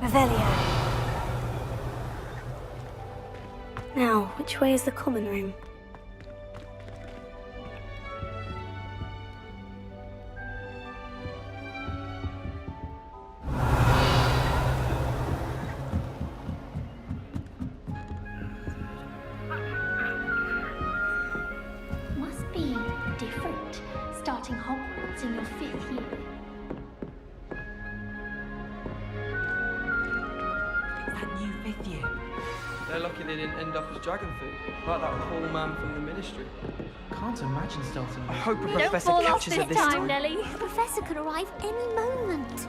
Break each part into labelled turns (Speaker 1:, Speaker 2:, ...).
Speaker 1: Revelio. Now, which way is the common room?
Speaker 2: Must be different, starting Hogwarts in your 5th year.
Speaker 3: That new 5th year.
Speaker 4: They're lucky they didn't end up as dragon food, like that poor man from the ministry.
Speaker 3: Can't imagine starting.
Speaker 4: I hope a
Speaker 2: Don't
Speaker 4: professor
Speaker 2: fall off
Speaker 4: catches her this time.
Speaker 2: Nelly. The professor could arrive any moment.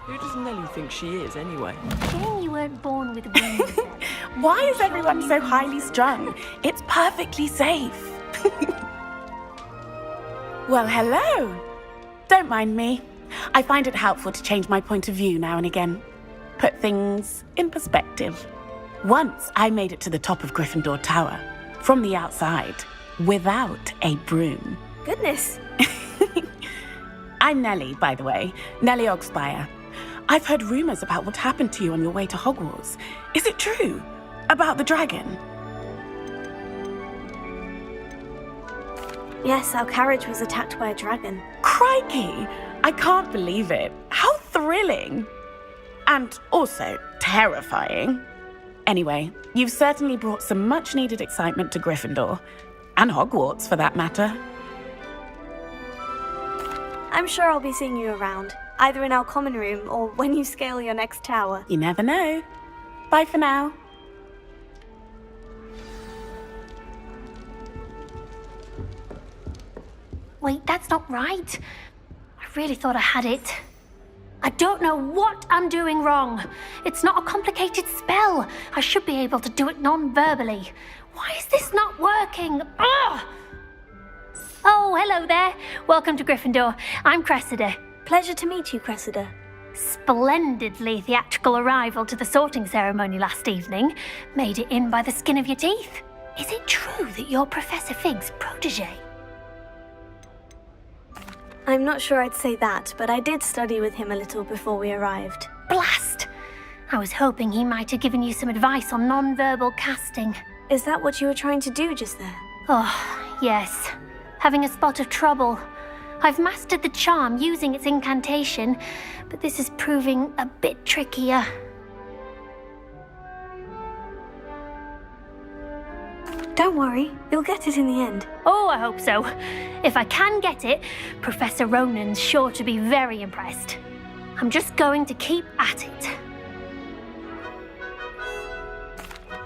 Speaker 4: Who does Nelly think she is, anyway?
Speaker 2: Shame you weren't born with wings.
Speaker 5: Why is everyone so highly strung? It's perfectly safe. Well, hello. Don't mind me. I find it helpful to change my point of view now and again. Put things in perspective. Once I made it to the top of Gryffindor Tower, from the outside, without a broom.
Speaker 1: Goodness.
Speaker 5: I'm Nellie, by the way. Nellie Ogspire. I've heard rumors about what happened to you on your way to Hogwarts. Is it true? About the dragon?
Speaker 1: Yes, our carriage was attacked by a dragon.
Speaker 5: Crikey! I can't believe it. How thrilling! And also terrifying. Anyway, you've certainly brought some much-needed excitement to Gryffindor. And Hogwarts, for that matter.
Speaker 1: I'm sure I'll be seeing you around, either in our common room or when you scale your next tower.
Speaker 5: You never know. Bye for now.
Speaker 2: Wait, that's not right. I really thought I had it. I don't know what I'm doing wrong. It's not a complicated spell. I should be able to do it non-verbally. Why is this not working? Ugh! Oh, hello there. Welcome to Gryffindor. I'm Cressida.
Speaker 1: Pleasure to meet you, Cressida.
Speaker 2: Splendidly theatrical arrival to the sorting ceremony last evening. Made it in by the skin of your teeth. Is it true that you're Professor Fig's protege?
Speaker 1: I'm not sure I'd say that, but I did study with him a little before we arrived.
Speaker 2: Blast! I was hoping he might have given you some advice on non-verbal casting.
Speaker 1: Is that what you were trying to do just there?
Speaker 2: Oh, yes. Having a spot of trouble. I've mastered the charm using its incantation, but this is proving a bit trickier.
Speaker 1: Don't worry, you'll get it in the end.
Speaker 2: Oh, I hope so. If I can get it, Professor Ronan's sure to be very impressed. I'm just going to keep at it.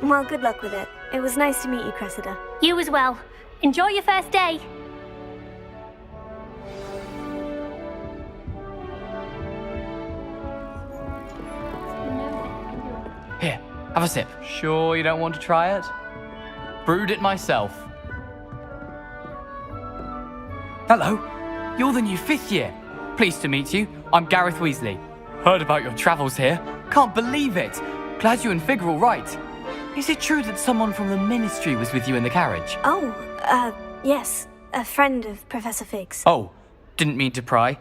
Speaker 1: Well, good luck with it. It was nice to meet you, Cressida.
Speaker 2: You as well. Enjoy your first day.
Speaker 3: Here, have a sip. Sure you don't want to try it? Brewed it myself. Hello, you're the new 5th year. Pleased to meet you. I'm Gareth Weasley. Heard about your travels here. Can't believe it. Glad you and Fig are all right. Is it true that someone from the ministry was with you in the carriage?
Speaker 1: Yes. A friend of Professor Fig's.
Speaker 3: Oh, didn't mean to pry.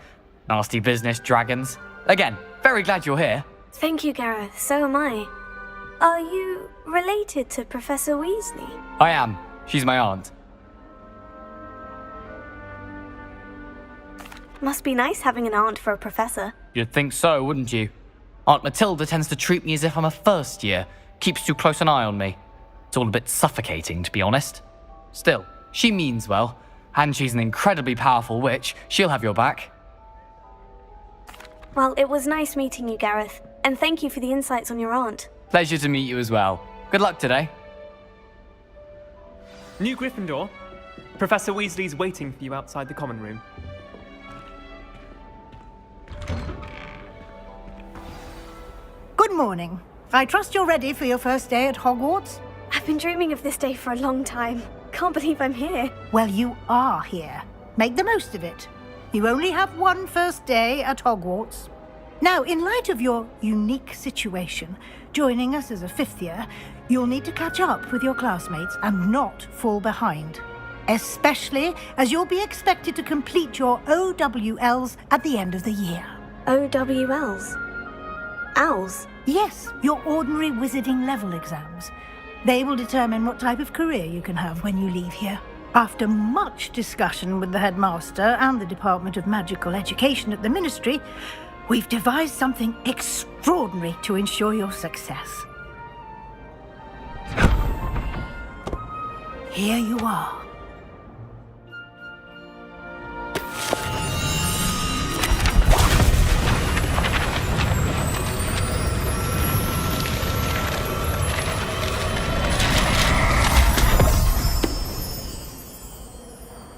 Speaker 3: Nasty business, dragons. Again, very glad you're here.
Speaker 1: Thank you, Gareth. So am I. Are you related to Professor Weasley?
Speaker 3: I am. She's my aunt.
Speaker 1: Must be nice having an aunt for a professor.
Speaker 3: You'd think so, wouldn't you? Aunt Matilda tends to treat me as if I'm a first year. Keeps too close an eye on me. It's all a bit suffocating, to be honest. Still, she means well. And she's an incredibly powerful witch. She'll have your back.
Speaker 1: Well, it was nice meeting you, Gareth. And thank you for the insights on your aunt.
Speaker 3: Pleasure to meet you as well. Good luck today.
Speaker 6: New Gryffindor. Professor Weasley's waiting for you outside the common room.
Speaker 7: Good morning. I trust you're ready for your first day at Hogwarts?
Speaker 1: I've been dreaming of this day for a long time. Can't believe I'm here.
Speaker 7: Well, you are here. Make the most of it. You only have one first day at Hogwarts. Now, in light of your unique situation, joining us as a 5th year, you'll need to catch up with your classmates and not fall behind. especially as you'll be expected to complete your OWLs at the end of the year.
Speaker 1: OWLs? Owls?
Speaker 7: Yes, your ordinary wizarding level exams. They will determine what type of career you can have when you leave here. After much discussion with the headmaster and the Department of Magical Education at the Ministry, we've devised something extraordinary to ensure your success. Here you are.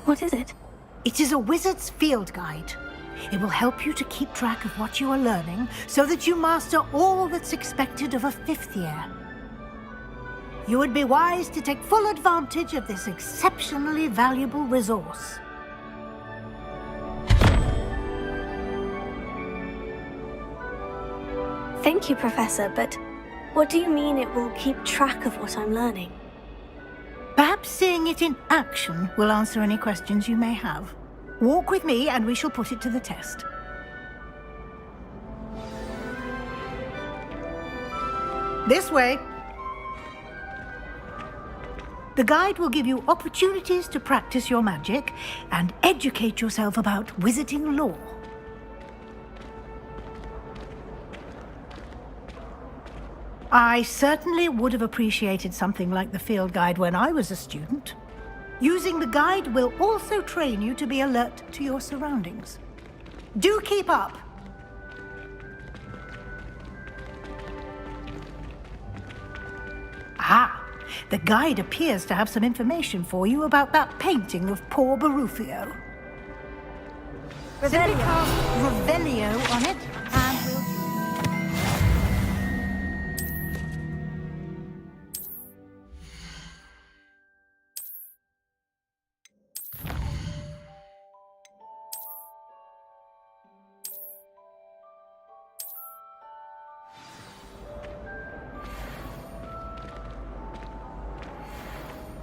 Speaker 1: What is it?
Speaker 7: It is a wizard's field guide. It will help you to keep track of what you are learning so that you master all that's expected of a 5th year. You would be wise to take full advantage of this exceptionally valuable resource.
Speaker 1: Thank you, Professor, but what do you mean it will keep track of what I'm learning?
Speaker 7: Perhaps seeing it in action will answer any questions you may have. Walk with me and we shall put it to the test. This way. The guide will give you opportunities to practice your magic and educate yourself about wizarding lore. I certainly would have appreciated something like the field guide when I was a student. Using the guide will also train you to be alert to your surroundings. Do keep up! Ah, the guide appears to have some information for you about that painting of poor Barufio. Simply cast Revelio on it, and we'll...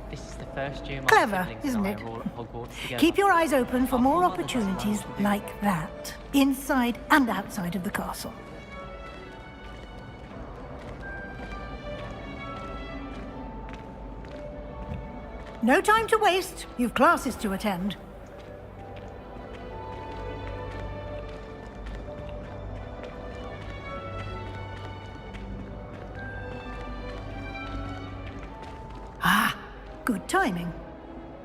Speaker 3: This is the first year my
Speaker 7: Clever,
Speaker 3: siblings
Speaker 7: isn't
Speaker 3: and
Speaker 7: it?
Speaker 3: I are all at Hogwarts together.
Speaker 7: Keep your eyes open for
Speaker 3: Our
Speaker 7: more
Speaker 3: mother doesn't
Speaker 7: opportunities
Speaker 3: know what to do.
Speaker 7: like that, inside and outside of the castle. No time to waste. You've classes to attend. Ah, good timing.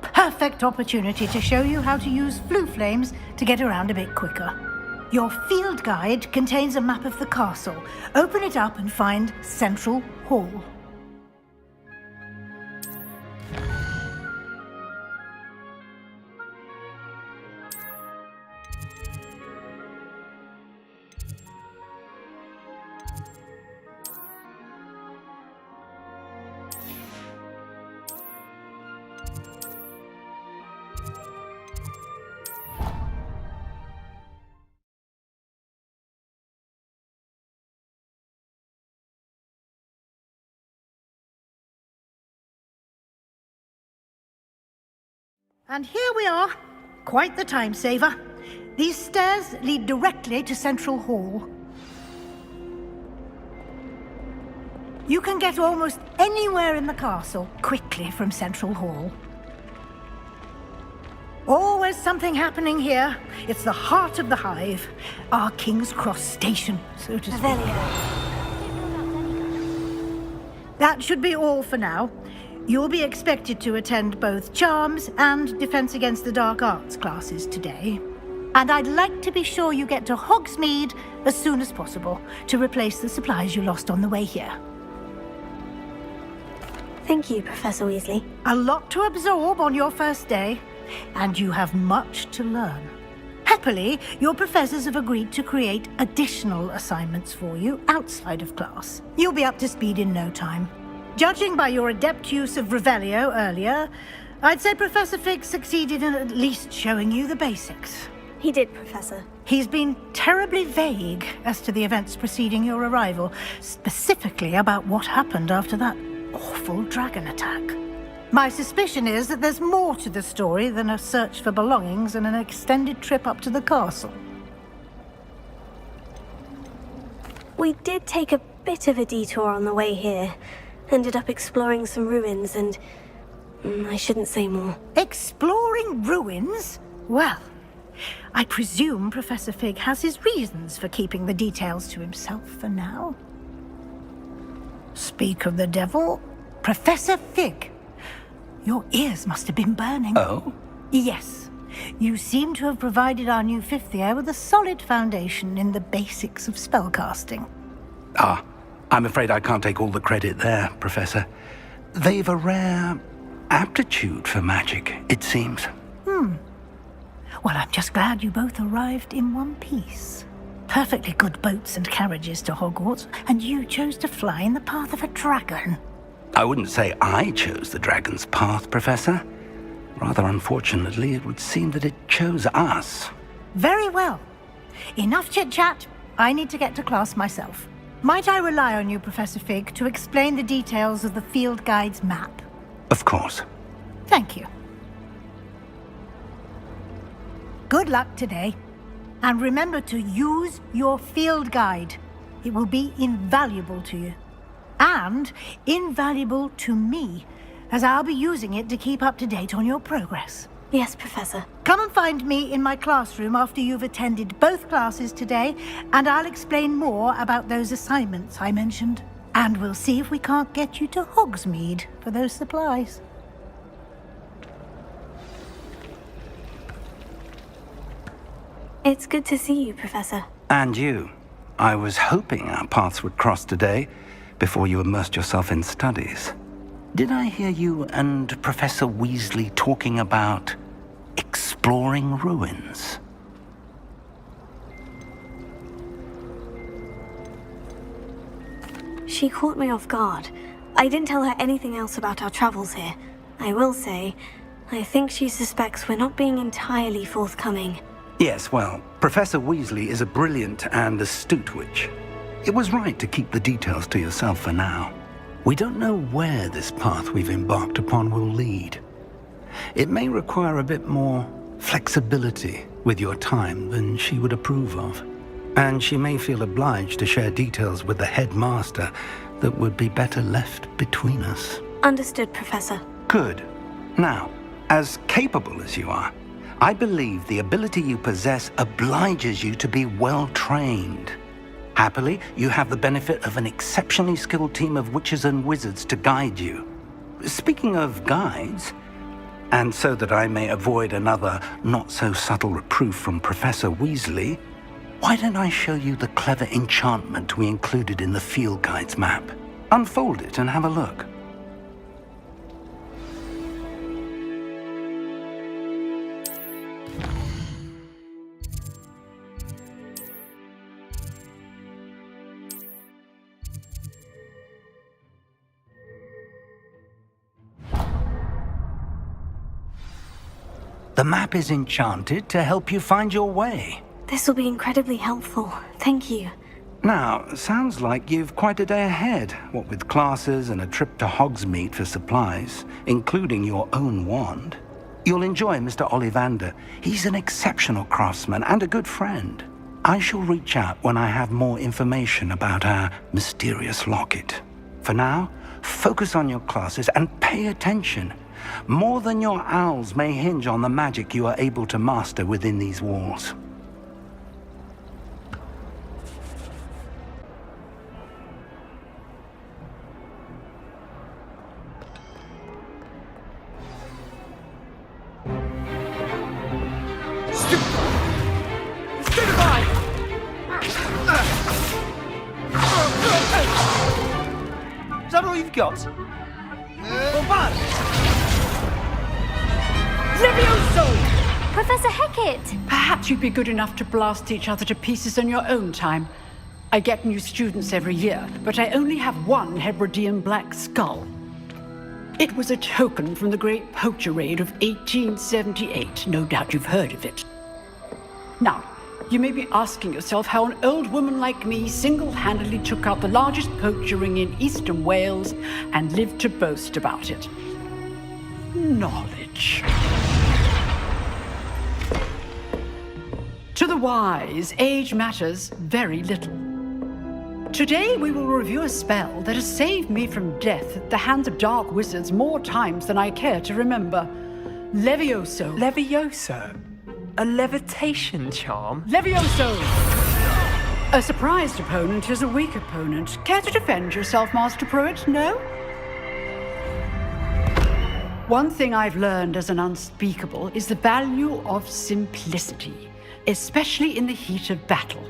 Speaker 7: Perfect opportunity to show you how to use flue flames to get around a bit quicker. Your field guide contains a map of the castle. Open it up and find Central Hall. And here we are. Quite the time saver. These stairs lead directly to Central Hall. You can get almost anywhere in the castle quickly from Central Hall. Always something happening here. It's the heart of the hive. Our King's Cross station, so to speak. That should be all for now. You'll be expected to attend both Charms and Defense Against the Dark Arts classes today. And I'd like to be sure you get to Hogsmeade as soon as possible to replace the supplies you lost on the way here.
Speaker 1: Thank you, Professor Weasley.
Speaker 7: A lot to absorb on your first day, and you have much to learn. Happily, your professors have agreed to create additional assignments for you outside of class. You'll be up to speed in no time. Judging by your adept use of Revelio earlier, I'd say Professor Fig succeeded in at least showing you the basics.
Speaker 1: He did, Professor.
Speaker 7: He's been terribly vague as to the events preceding your arrival, specifically about what happened after that awful dragon attack. My suspicion is that there's more to the story than a search for belongings and an extended trip up to the castle.
Speaker 1: We did take a bit of a detour on the way here. Ended up exploring some ruins and... I shouldn't say more.
Speaker 7: Exploring ruins? Well, I presume Professor Fig has his reasons for keeping the details to himself for now. Speak of the devil, Professor Fig. Your ears must have been burning.
Speaker 8: Oh?
Speaker 7: Yes. You seem to have provided our new fifth year with a solid foundation in the basics of spellcasting.
Speaker 8: Ah, I'm afraid I can't take all the credit there, Professor. They've a rare aptitude for magic, it seems.
Speaker 7: Well, I'm just glad you both arrived in one piece. Perfectly good boats and carriages to Hogwarts, and you chose to fly in the path of a dragon.
Speaker 8: I wouldn't say I chose the dragon's path, Professor. Rather unfortunately, it would seem that it chose us.
Speaker 7: Very well. Enough chit-chat. I need to get to class myself. Might I rely on you, Professor Fig, to explain the details of the field guide's map?
Speaker 8: Of course.
Speaker 7: Thank you. Good luck today. And remember to use your field guide. It will be invaluable to you. And invaluable to me, as I'll be using it to keep up to date on your progress.
Speaker 1: Yes, Professor.
Speaker 7: Come and find me in my classroom after you've attended both classes today, and I'll explain more about those assignments I mentioned. And we'll see if we can't get you to Hogsmeade for those supplies.
Speaker 1: It's good to see you, Professor.
Speaker 8: And you. I was hoping our paths would cross today, before you immersed yourself in studies. Did I hear you and Professor Weasley talking about exploring ruins?
Speaker 1: She caught me off guard. I didn't tell her anything else about our travels here. I will say, I think she suspects we're not being entirely forthcoming.
Speaker 8: Yes, well, Professor Weasley is a brilliant and astute witch. It was right to keep the details to yourself for now. We don't know where this path we've embarked upon will lead. It may require a bit more flexibility with your time than she would approve of. And she may feel obliged to share details with the headmaster that would be better left between us.
Speaker 1: Understood, Professor.
Speaker 8: Good. Now, as capable as you are, I believe the ability you possess obliges you to be well-trained. Happily, you have the benefit of an exceptionally skilled team of witches and wizards to guide you. Speaking of guides, and so that I may avoid another not-so-subtle reproof from Professor Weasley, why don't I show you the clever enchantment we included in the field guide's map? Unfold it and have a look. The map is enchanted to help you find your way.
Speaker 1: This will be incredibly helpful. Thank you.
Speaker 8: Now, sounds like you've quite a day ahead, what with classes and a trip to Hogsmeade for supplies, including your own wand. You'll enjoy Mr. Ollivander. He's an exceptional craftsman and a good friend. I shall reach out when I have more information about our mysterious locket. For now, focus on your classes and pay attention. More than your owls may hinge on the magic you are able to master within these walls.
Speaker 9: Is that all you've got?
Speaker 2: Professor Hecat!
Speaker 10: Perhaps you'd be good enough to blast each other to pieces in your own time. I get new students every year, but I only have one Hebridean black skull. It was a token from the Great Poacher Raid of 1878. No doubt you've heard of it. Now, you may be asking yourself how an old woman like me single-handedly took out the largest poacher ring in eastern Wales and lived to boast about it. knowledge. To the wise, age matters very little. Today we will review a spell that has saved me from death at the hands of dark wizards more times than I care to remember. Levioso.
Speaker 6: Levioso? A levitation charm?
Speaker 10: Levioso! A surprised opponent is a weak opponent. Care to defend yourself, Master Pruitt? No? One thing I've learned as an unspeakable is the value of simplicity, especially in the heat of battle.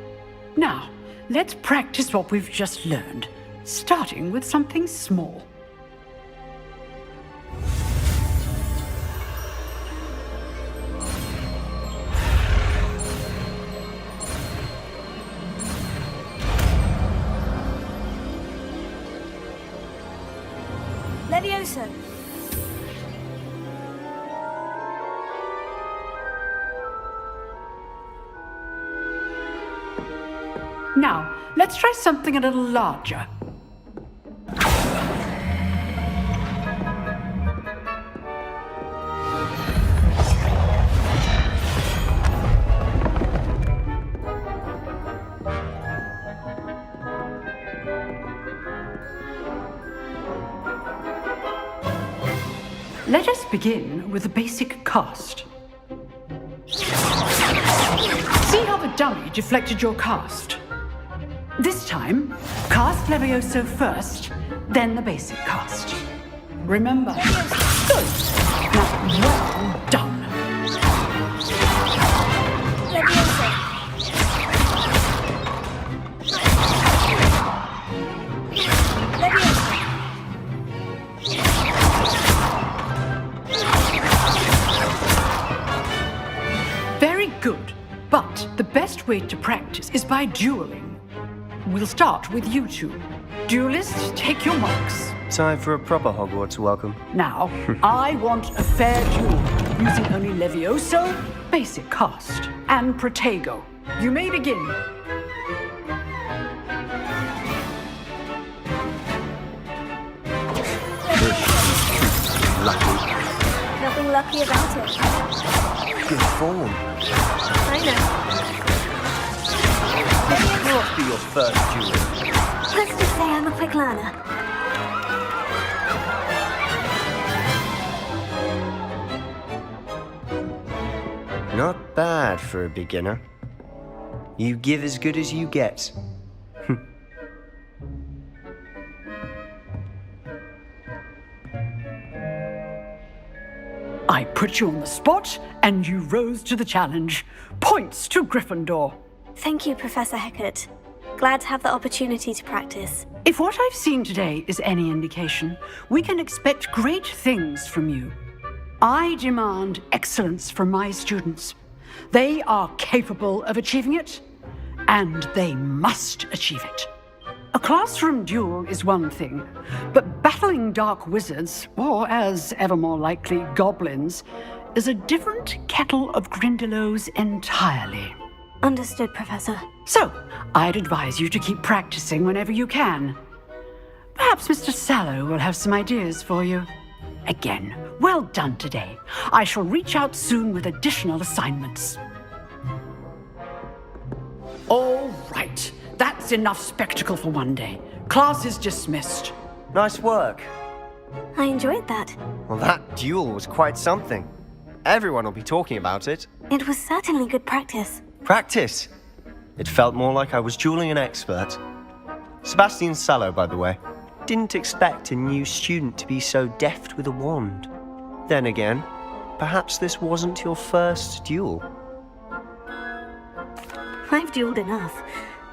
Speaker 10: Now, let's practice what we've just learned, starting with something small.
Speaker 1: Levioso.
Speaker 10: Now, let's try something a little larger. Let us begin with the basic cast. See how the dummy deflected your cast? This time, cast Levioso first, then the basic cast. Remember. Good. Now, well done.
Speaker 1: Levioso. Levioso.
Speaker 10: Very good. But the best way to practice is by dueling. We'll start with you two. Duelists, take your marks.
Speaker 9: Time for a proper Hogwarts welcome.
Speaker 10: Now, I want a fair duel, using only Levioso, basic cast, and Protego. You may begin.
Speaker 9: Lucky.
Speaker 1: Nothing lucky about it.
Speaker 9: Good form.
Speaker 1: I know.
Speaker 9: This can't be your first duel.
Speaker 1: Let's just say I'm a quick learner.
Speaker 9: Not bad for a beginner. You give as good as you get.
Speaker 10: I put you on the spot, and you rose to the challenge. Points to Gryffindor.
Speaker 1: Thank you, Professor Hecat. Glad to have the opportunity to practice.
Speaker 10: If what I've seen today is any indication, we can expect great things from you. I demand excellence from my students. They are capable of achieving it, and they must achieve it. A classroom duel is one thing, but battling dark wizards, or as ever more likely, goblins, is a different kettle of Grindylows entirely.
Speaker 1: Understood, Professor.
Speaker 10: So, I'd advise you to keep practicing whenever you can. Perhaps Mr. Sallow will have some ideas for you. Again, well done today. I shall reach out soon with additional assignments. All right. That's enough spectacle for one day. Class is dismissed.
Speaker 9: Nice work.
Speaker 1: I enjoyed that.
Speaker 9: Well, that duel was quite something. Everyone will be talking about it.
Speaker 1: It was certainly good practice.
Speaker 9: Practice. It felt more like I was dueling an expert. Sebastian Sallow, by the way. Didn't expect a new student to be so deft with a wand. Then again, perhaps this wasn't your first duel.
Speaker 1: I've dueled enough.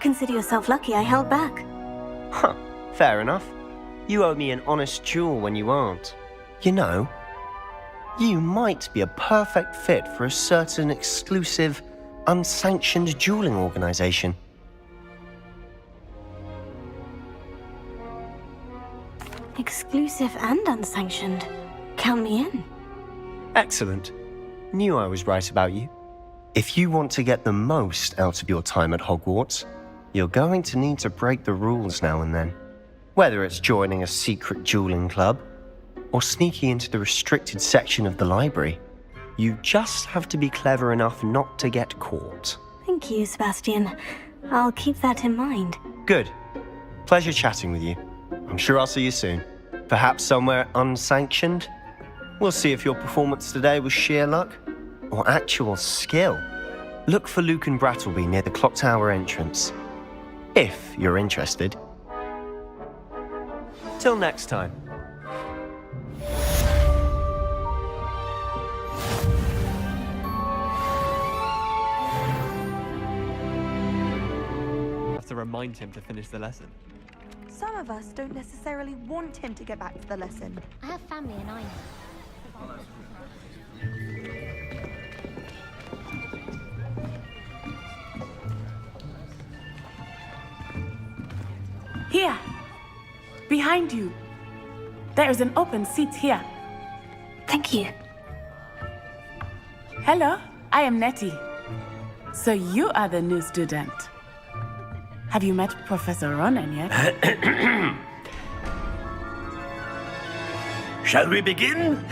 Speaker 1: Consider yourself lucky I held back.
Speaker 9: Huh, fair enough. You owe me an honest duel when you aren't. You know, you might be a perfect fit for a certain exclusive, unsanctioned dueling organization.
Speaker 1: Exclusive and unsanctioned. Count me in.
Speaker 9: Excellent. Knew I was right about you. If you want to get the most out of your time at Hogwarts, you're going to need to break the rules now and then. Whether it's joining a secret dueling club, or sneaking into the restricted section of the library. You just have to be clever enough not to get caught.
Speaker 1: Thank you, Sebastian. I'll keep that in mind.
Speaker 9: Good. Pleasure chatting with you. I'm sure I'll see you soon. Perhaps somewhere unsanctioned? We'll see if your performance today was sheer luck or actual skill. Look for Luke and Brattleby near the clock tower entrance. If you're interested. Till next time.
Speaker 6: Have to remind him to finish the lesson.
Speaker 11: Some of us don't necessarily want him to get back to the lesson.
Speaker 2: I have family and I know.
Speaker 5: Here. Behind you. There is an open seat here.
Speaker 1: Thank you.
Speaker 5: Hello, I am Nettie. So you are the new student. Have you met Professor Ronan yet?
Speaker 12: Shall we begin?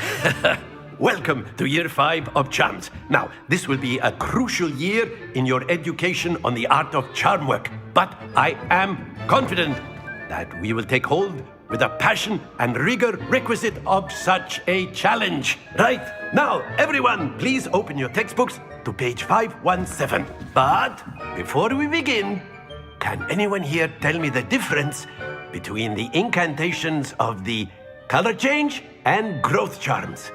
Speaker 12: Welcome to Year 5 of Charms. Now, this will be a crucial year in your education on the art of charm work. But I am confident that we will take hold with the passion and rigor requisite of such a challenge. Right, now, everyone, please open your textbooks to page 517. But before we begin, can anyone here tell me the difference between the incantations of the color change and growth charms?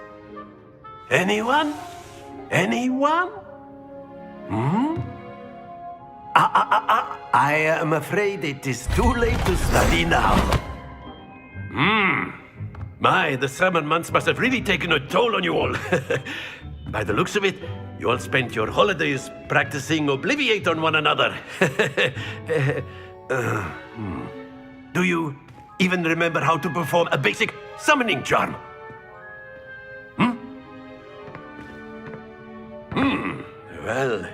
Speaker 12: Anyone? Anyone? I am afraid it is too late to study now. My, the summer months must have really taken a toll on you all. By the looks of it, you all spent your holidays practicing Obliviate on one another. Do you even remember how to perform a basic summoning charm? Well,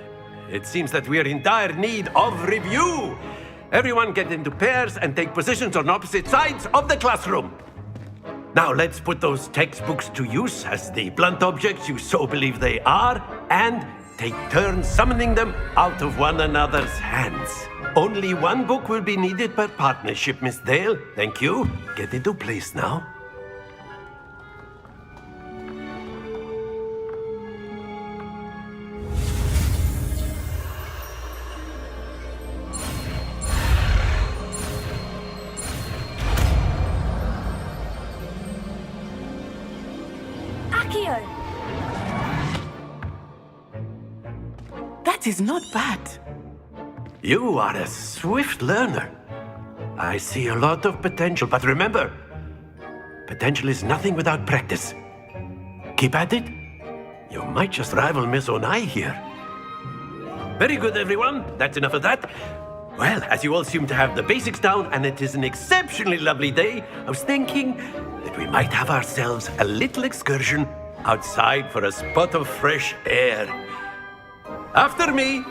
Speaker 12: it seems that we are in dire need of review. Everyone get into pairs and take positions on opposite sides of the classroom. Now let's put those textbooks to use as the blunt objects you so believe they are, and take turns summoning them out of one another's hands. Only one book will be needed per partnership, Miss Dale. Thank you. Get into place now.
Speaker 5: That is not bad.
Speaker 12: You are a swift learner. I see a lot of potential, but remember, potential is nothing without practice. Keep at it. You might just rival Miss Onai here. Very good, everyone. That's enough of that. Well, as you all seem to have the basics down, and it is an exceptionally lovely day, I was thinking that we might have ourselves a little excursion outside for a spot of fresh air. After me.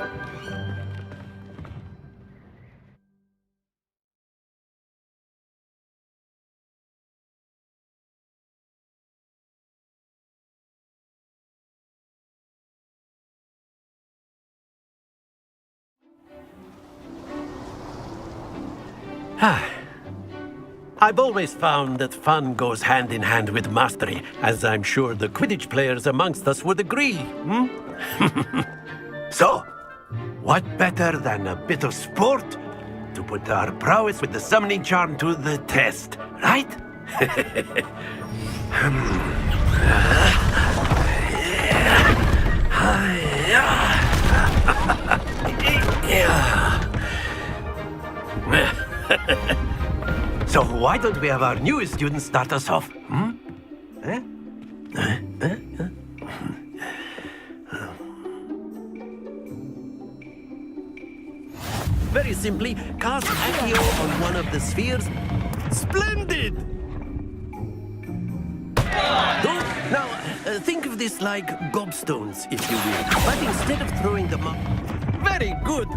Speaker 12: I've always found that fun goes hand in hand with mastery, as I'm sure the Quidditch players amongst us would agree. So, what better than a bit of sport to put our prowess with the summoning charm to the test, right? So why don't we have our newest student start us off? Very simply, cast Accio on one of the spheres. Splendid! Now, think of this like gobstones, if you will. But instead of throwing them up... Very good!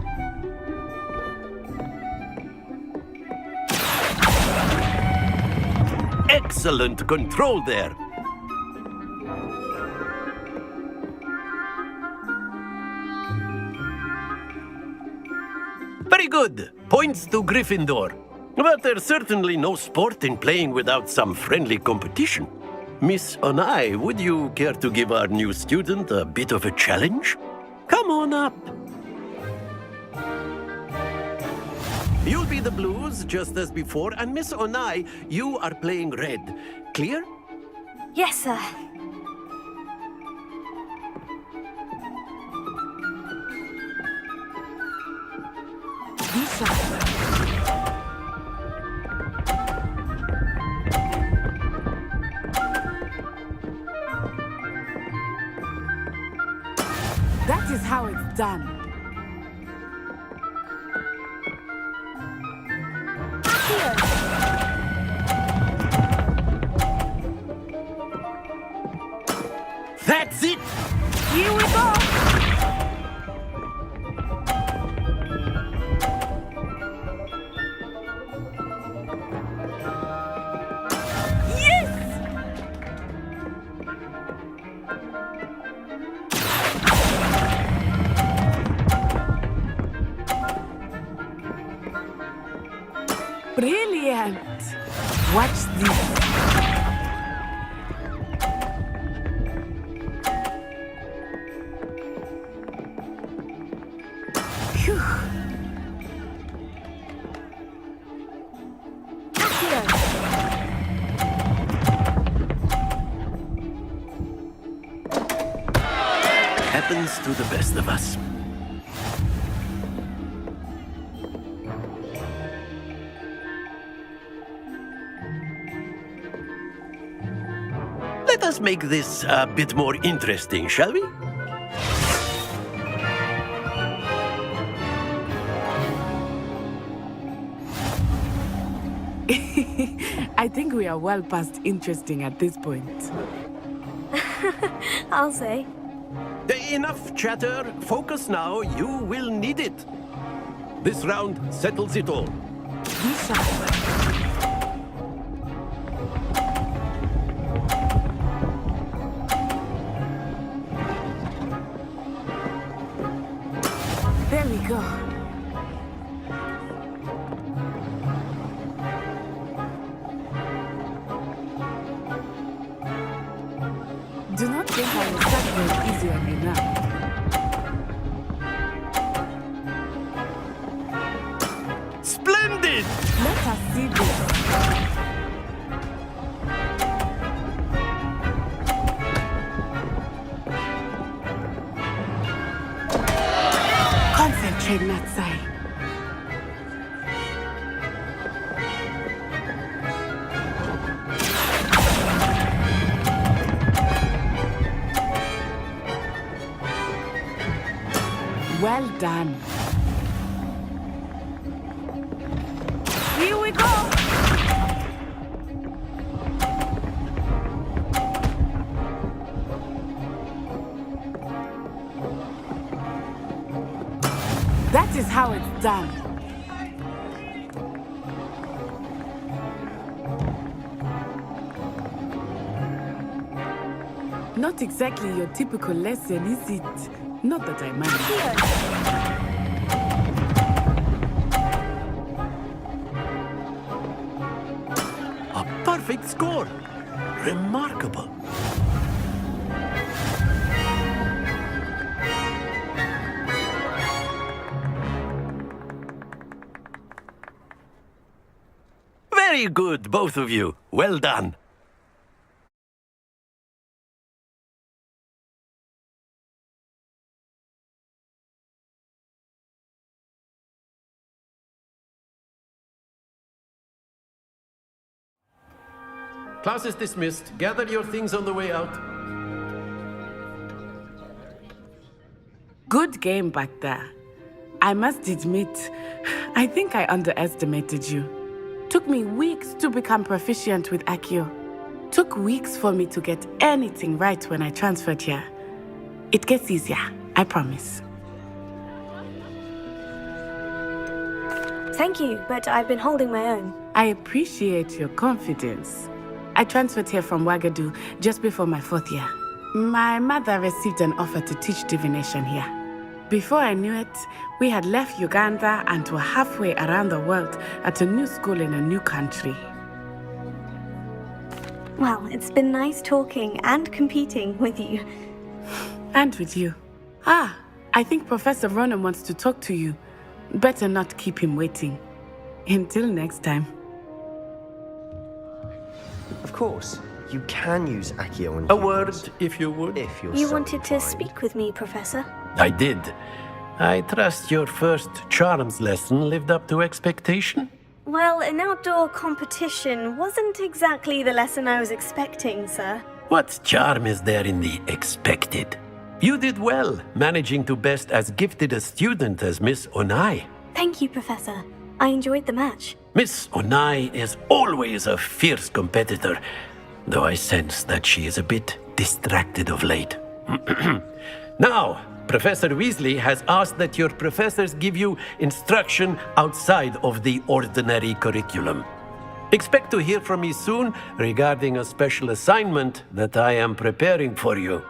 Speaker 12: Excellent control there. Very good. Points to Gryffindor. But there's certainly no sport in playing without some friendly competition. Miss Onai, would you care to give our new student a bit of a challenge? Come on up. You'll be the blues, just as before, and Miss Onai, you are playing red. Clear?
Speaker 1: Yes, sir.
Speaker 5: That is how it's done.
Speaker 12: That's it!
Speaker 5: Here we go! Brilliant! Watch this. Phew.
Speaker 12: Happens to the best of us. Let us make this a bit more interesting, shall we?
Speaker 5: I think we are well past interesting at this point.
Speaker 1: I'll say.
Speaker 12: Enough chatter. Focus now. You will need it. This round settles it all.
Speaker 5: Be sharp. There we go. Do not think I will start going easy on you now.
Speaker 12: Splendid!
Speaker 5: Let us see this. Concentrate, Natsai. Well done. Here we go. That is how it's done. Not exactly your typical lesson, is it? Not that I mind.
Speaker 12: A perfect score. Remarkable. Very good, both of you. Well done. Class is dismissed. Gather your things on the way out.
Speaker 5: Good game back there. I must admit, I think I underestimated you. Took me weeks to become proficient with Accio. Took weeks for me to get anything right when I transferred here. It gets easier, I promise.
Speaker 1: Thank you, but I've been holding my own.
Speaker 5: I appreciate your confidence. I transferred here from Wagadu just before my 4th year. My mother received an offer to teach divination here. Before I knew it, we had left Uganda and were halfway around the world at a new school in a new country.
Speaker 1: Well, it's been nice talking and competing with you.
Speaker 5: And with you. Ah, I think Professor Ronan wants to talk to you. Better not keep him waiting. Until next time.
Speaker 9: Of course, you can use Accio and
Speaker 12: A word, if you would.
Speaker 9: if you're
Speaker 1: You
Speaker 9: so
Speaker 1: wanted to
Speaker 9: inclined.
Speaker 1: speak with me, Professor?
Speaker 12: I did. I trust your first charms lesson lived up to expectation.
Speaker 1: Well, an outdoor competition wasn't exactly the lesson I was expecting, sir.
Speaker 12: What charm is there in the expected? You did well, managing to best as gifted a student as Miss Onai.
Speaker 1: Thank you, Professor. I enjoyed the match.
Speaker 12: Miss Onai is always a fierce competitor, though I sense that she is a bit distracted of late. Now, Professor Weasley has asked that your professors give you instruction outside of the ordinary curriculum. Expect to hear from me soon regarding a special assignment that I am preparing for you.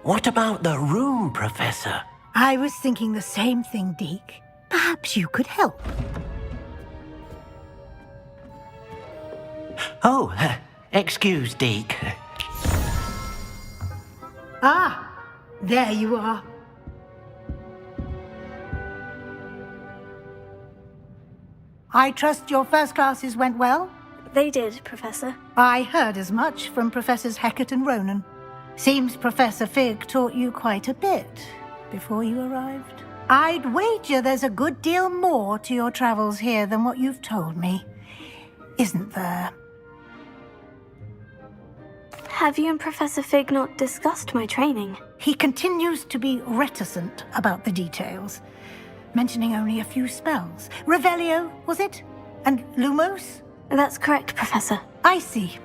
Speaker 8: What about the room, Professor?
Speaker 7: I was thinking the same thing, Deke. Perhaps you could help.
Speaker 8: Oh, excuse, Deke.
Speaker 7: Ah, there you are. I trust your first classes went well?
Speaker 1: They did, Professor.
Speaker 7: I heard as much from Professors Hecat and Ronan. Seems Professor Fig taught you quite a bit before you arrived. I'd wager there's a good deal more to your travels here than what you've told me. Isn't there?
Speaker 1: Have you and Professor Fig not discussed my training?
Speaker 7: He continues to be reticent about the details, mentioning only a few spells. Revelio, was it? And Lumos?
Speaker 1: That's correct, Professor.
Speaker 7: I see.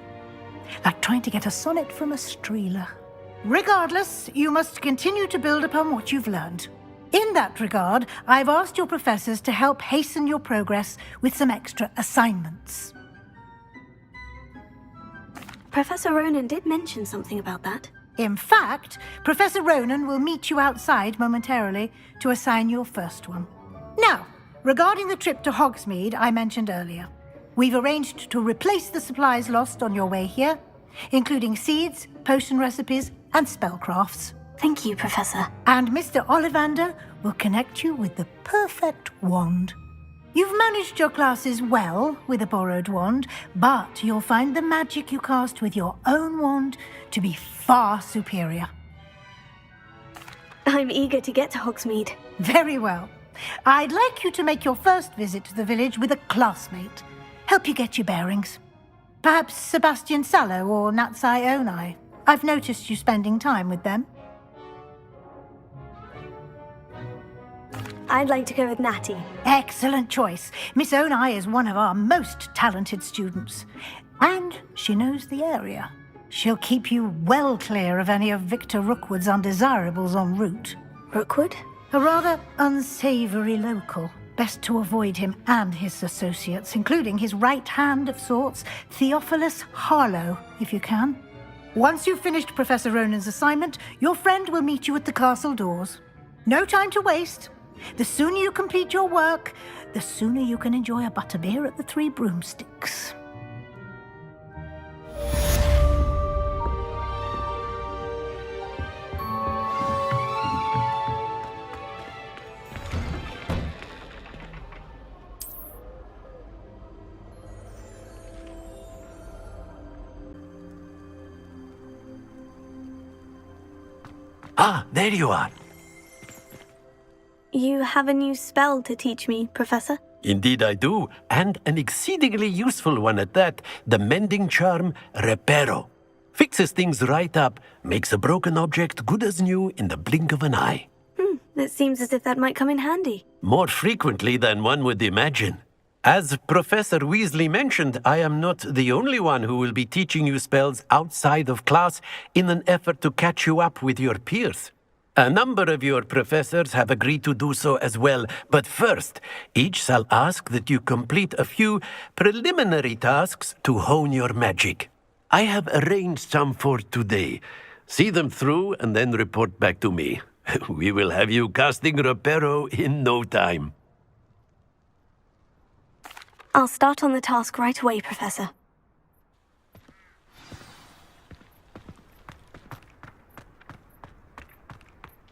Speaker 7: Like trying to get a sonnet from a streeler. Regardless, you must continue to build upon what you've learned. In that regard, I've asked your professors to help hasten your progress with some extra assignments.
Speaker 1: Professor Ronan did mention something about that.
Speaker 7: In fact, Professor Ronan will meet you outside momentarily to assign your first one. Now, regarding the trip to Hogsmeade I mentioned earlier, we've arranged to replace the supplies lost on your way here, including seeds, potion recipes, and spellcrafts.
Speaker 1: Thank you, Professor.
Speaker 7: And Mr. Ollivander will connect you with the perfect wand. You've managed your classes well with a borrowed wand, but you'll find the magic you cast with your own wand to be far superior.
Speaker 1: I'm eager to get to Hogsmeade.
Speaker 7: Very well. I'd like you to make your first visit to the village with a classmate. Help you get your bearings. Perhaps Sebastian Sallow or Natsai Onai. I've noticed you spending time with them.
Speaker 1: I'd like to go with Natty.
Speaker 7: Excellent choice. Miss Onai is one of our most talented students. And she knows the area. She'll keep you well clear of any of Victor Rookwood's undesirables en route.
Speaker 1: Rookwood?
Speaker 7: A rather unsavory local. Best to avoid him and his associates, including his right hand of sorts, Theophilus Harlow, if you can. Once you've finished Professor Ronan's assignment, your friend will meet you at the castle doors. No time to waste. The sooner you complete your work, the sooner you can enjoy a butterbeer at the Three Broomsticks.
Speaker 8: Ah, there you are.
Speaker 1: You have a new spell to teach me, Professor?
Speaker 12: Indeed I do, and an exceedingly useful one at that, the mending charm Reparo. Fixes things right up, makes a broken object good as new in the blink of an eye.
Speaker 1: It seems as if that might come in handy.
Speaker 12: More frequently than one would imagine. As Professor Weasley mentioned, I am not the only one who will be teaching you spells outside of class in an effort to catch you up with your peers. A number of your professors have agreed to do so as well, but first, each shall ask that you complete a few preliminary tasks to hone your magic. I have arranged some for today. See them through and then report back to me. We will have you casting Reparo in no time.
Speaker 1: I'll start on the task right away, Professor.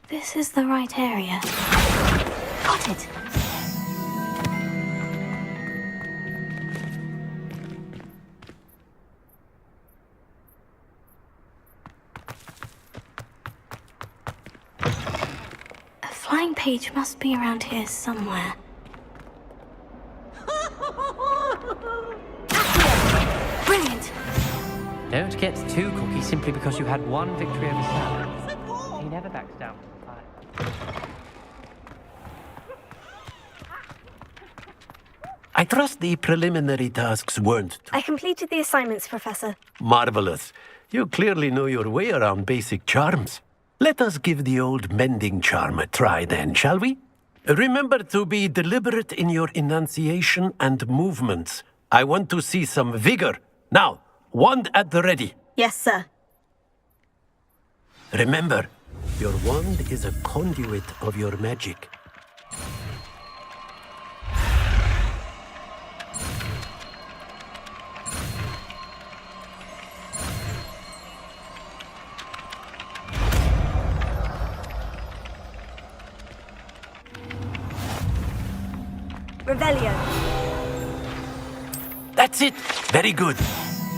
Speaker 1: This is the right area. Got it. A flying page must be around here somewhere. Brilliant!
Speaker 3: Don't get too cocky simply because you had one victory over Sam. He never backs down from the fight.
Speaker 12: I trust the preliminary tasks weren't
Speaker 1: I completed the assignments, Professor.
Speaker 12: marvelous. You clearly know your way around basic charms. Let us give the old mending charm a try then, shall we? Remember to be deliberate in your enunciation and movements. I want to see some vigor. Now, wand at the ready.
Speaker 1: Yes, sir.
Speaker 12: Remember, your wand is a conduit of your magic.
Speaker 1: Revelio.
Speaker 12: That's it. Very good.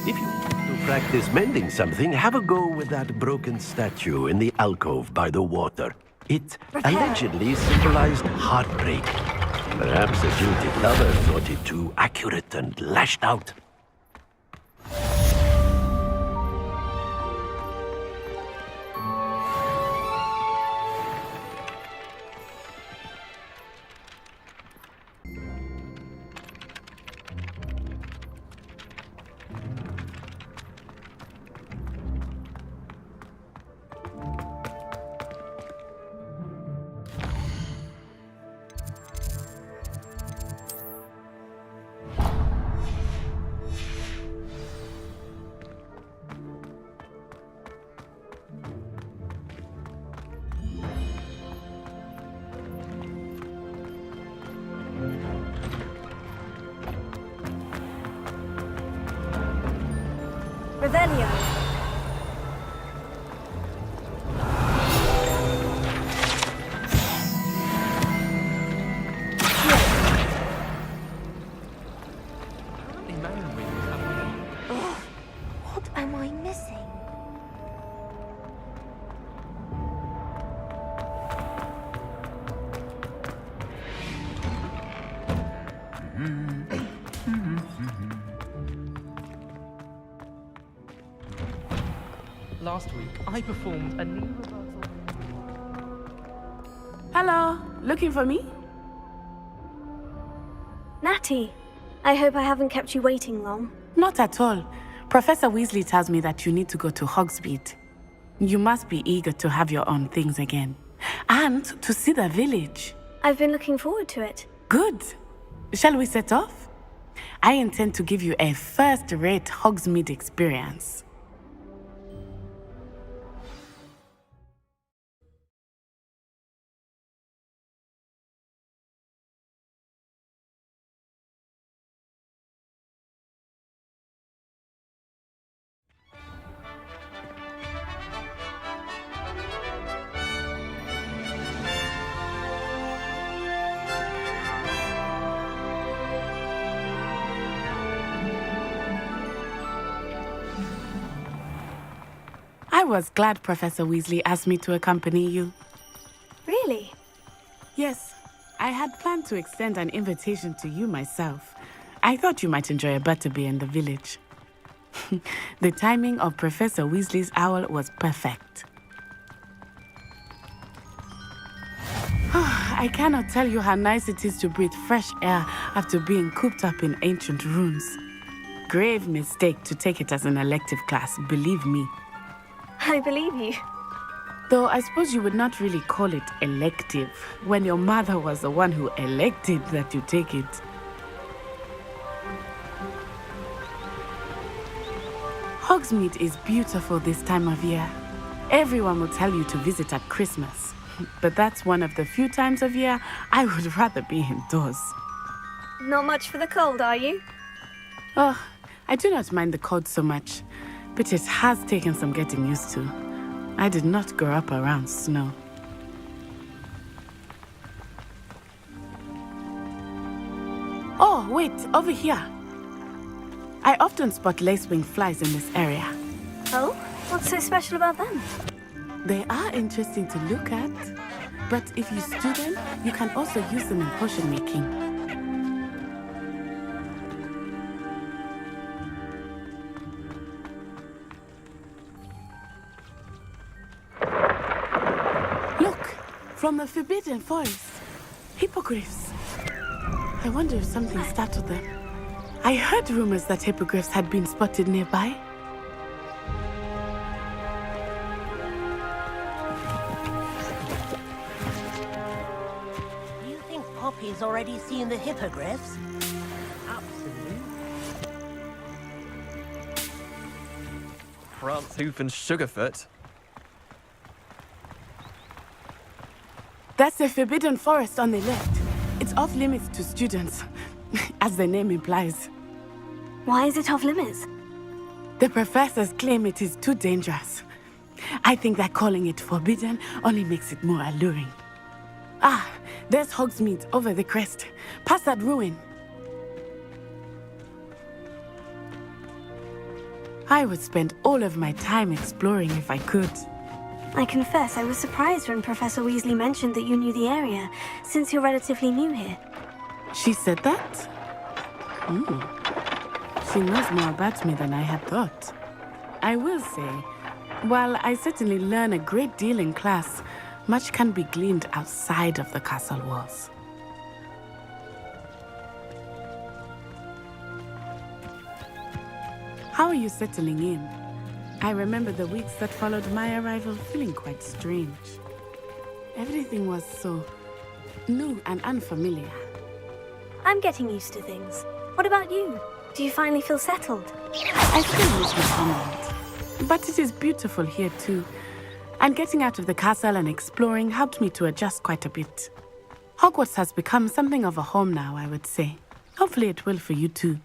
Speaker 12: If you want to practice mending something, have a go with that broken statue in the alcove by the water. It allegedly symbolized heartbreak. Perhaps a jilted lover thought it too accurate and lashed out.
Speaker 1: Revelio.
Speaker 11: What am I missing?
Speaker 6: Last week, I performed a knee reversal.
Speaker 5: Hello, looking for me?
Speaker 1: Natty, I hope I haven't kept you waiting long.
Speaker 5: Not at all. Professor Weasley tells me that you need to go to Hogsmeade. You must be eager to have your own things again. And to see the village.
Speaker 1: I've been looking forward to it.
Speaker 5: Good. Shall we set off? I intend to give you a first-rate Hogsmeade experience. I was glad Professor Weasley asked me to accompany you.
Speaker 1: Really?
Speaker 5: Yes, I had planned to extend an invitation to you myself. I thought you might enjoy a butterbeer in the village. The timing of Professor Weasley's owl was perfect. I cannot tell you how nice it is to breathe fresh air after being cooped up in ancient ruins. Grave mistake to take it as an elective class, believe me.
Speaker 1: I believe you.
Speaker 5: Though I suppose you would not really call it elective when your mother was the one who elected that you take it. Hogsmeade is beautiful this time of year. Everyone will tell you to visit at Christmas. But that's one of the few times of year I would rather be indoors.
Speaker 1: Not much for the cold, are you?
Speaker 5: Oh, I do not mind the cold so much, but it has taken some getting used to. I did not grow up around snow. Oh, wait, over here. I often spot lacewing flies in this area.
Speaker 1: Oh? What's so special about them?
Speaker 5: They are interesting to look at, but if you stew them, you can also use them in potion making. Look, from the Forbidden Forest, hippogriffs. I wonder if something startled them. I heard rumors that hippogriffs had been spotted nearby.
Speaker 7: Poppy's already seen the hippogriffs?
Speaker 4: Absolutely. Franzhoof and Sugarfoot.
Speaker 5: That's the Forbidden Forest on the left. It's off limits to students, as the name implies.
Speaker 1: Why is it off limits?
Speaker 5: The professors claim it is too dangerous. I think that calling it forbidden only makes it more alluring. Ah, there's Hogsmeade over the crest, past that ruin. I would spend all of my time exploring if I could.
Speaker 1: I confess I was surprised when Professor Weasley mentioned that you knew the area, since you're relatively new here.
Speaker 5: She said that? She knows more about me than I had thought. I will say, while I certainly learn a great deal in class, much can be gleaned outside of the castle walls. How are you settling in? I remember the weeks that followed my arrival feeling quite strange. Everything was so new and unfamiliar.
Speaker 1: I'm getting used to things. What about you? Do you finally feel settled?
Speaker 5: I still miss my homeland, but it is beautiful here too. And getting out of the castle and exploring helped me to adjust quite a bit. Hogwarts has become something of a home now, I would say. Hopefully it will for you too.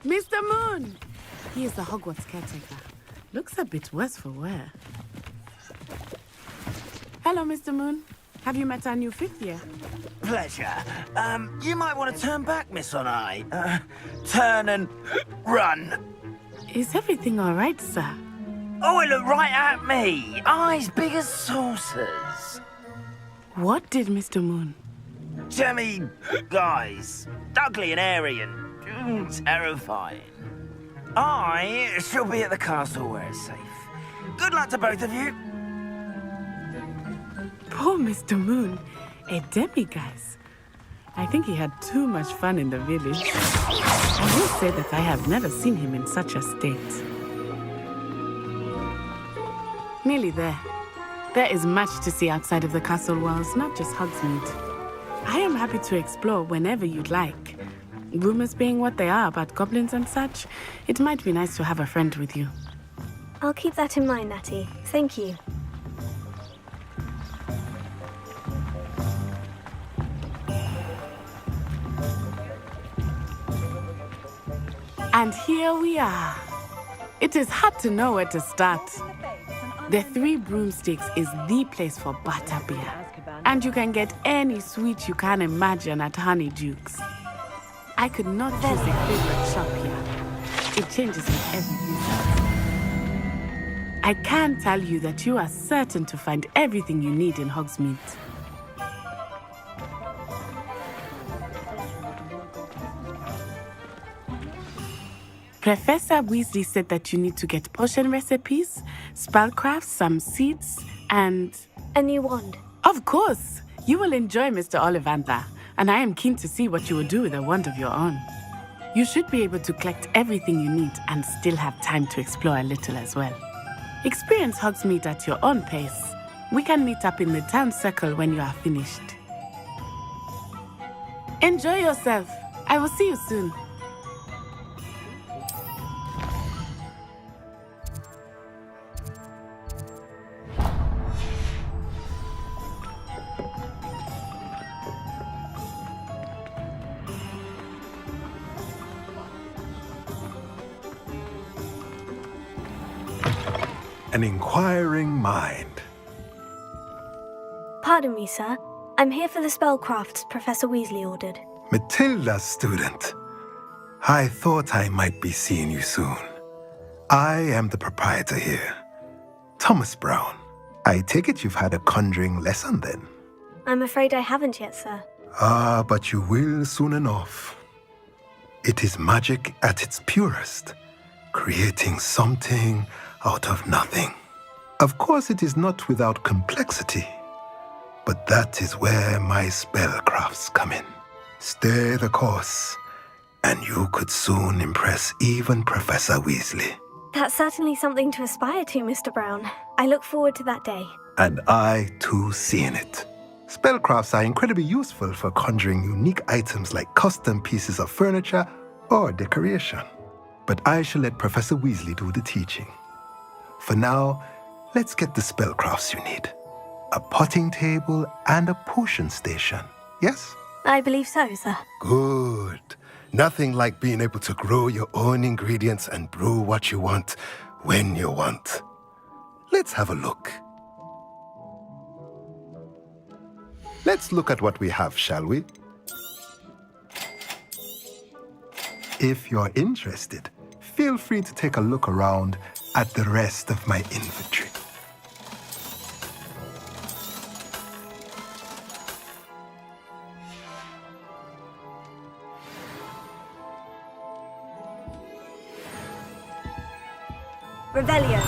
Speaker 5: Mr. Moon! He is the Hogwarts caretaker. Looks a bit worse for wear. Hello, Mr. Moon. Have you met our new fifth year?
Speaker 13: Pleasure. You might want to turn back, Miss On-Eye. Turn and run.
Speaker 5: Is everything all right, sir?
Speaker 13: Oh, it looked right at me. Eyes big as saucers.
Speaker 5: What did Mr. Moon?
Speaker 13: Jemmy guys. Ugly and airy and terrifying. I shall be at the castle where it's safe. Good luck to both of you.
Speaker 5: Poor Mr. Moon, a demiguise. I think he had too much fun in the village. I will say that I have never seen him in such a state. Nearly there. There is much to see outside of the castle walls, not just Hogsmeade. I am happy to explore whenever you'd like. Rumors being what they are about goblins and such, it might be nice to have a friend with you.
Speaker 1: I'll keep that in mind, Natty. Thank you.
Speaker 5: And here we are. It is hard to know where to start. The Three Broomsticks is the place for butterbeer. And you can get any sweet you can imagine at Honeydukes. I could not choose a favorite shop here. It changes with every visit. I can tell you that you are certain to find everything you need in Hogsmeade. Professor Weasley said that you need to get potion recipes, spellcrafts, some seeds, and...
Speaker 1: A new wand.
Speaker 5: Of course! You will enjoy Mr. Ollivander, and I am keen to see what you will do with a wand of your own. You should be able to collect everything you need and still have time to explore a little as well. Experience Hogsmeade at your own pace. We can meet up in the town circle when you are finished. Enjoy yourself. I will see you soon.
Speaker 14: An inquiring mind.
Speaker 1: Pardon me, sir. I'm here for the spellcrafts Professor Weasley ordered.
Speaker 14: Matilda's student. I thought I might be seeing you soon. I am the proprietor here, Thomas Brown. I take it you've had a conjuring lesson then?
Speaker 1: I'm afraid I haven't yet, sir.
Speaker 14: Ah, but you will soon enough. It is magic at its purest, creating something out of nothing. Of course, it is not without complexity, but that is where my spellcrafts come in. Stay the course, and you could soon impress even Professor Weasley.
Speaker 1: That's certainly something to aspire to, Mr. Brown. I look forward to that day.
Speaker 14: And I, too, seeing it. Spellcrafts are incredibly useful for conjuring unique items like custom pieces of furniture or decoration. But I shall let Professor Weasley do the teaching. For now, let's get the spellcrafts you need. A potting table and a potion station, yes?
Speaker 1: I believe so, sir.
Speaker 14: Good. Nothing like being able to grow your own ingredients and brew what you want when you want. Let's have a look. Let's look at what we have, shall we? If you're interested, feel free to take a look around at the rest of my inventory.
Speaker 1: Revelio.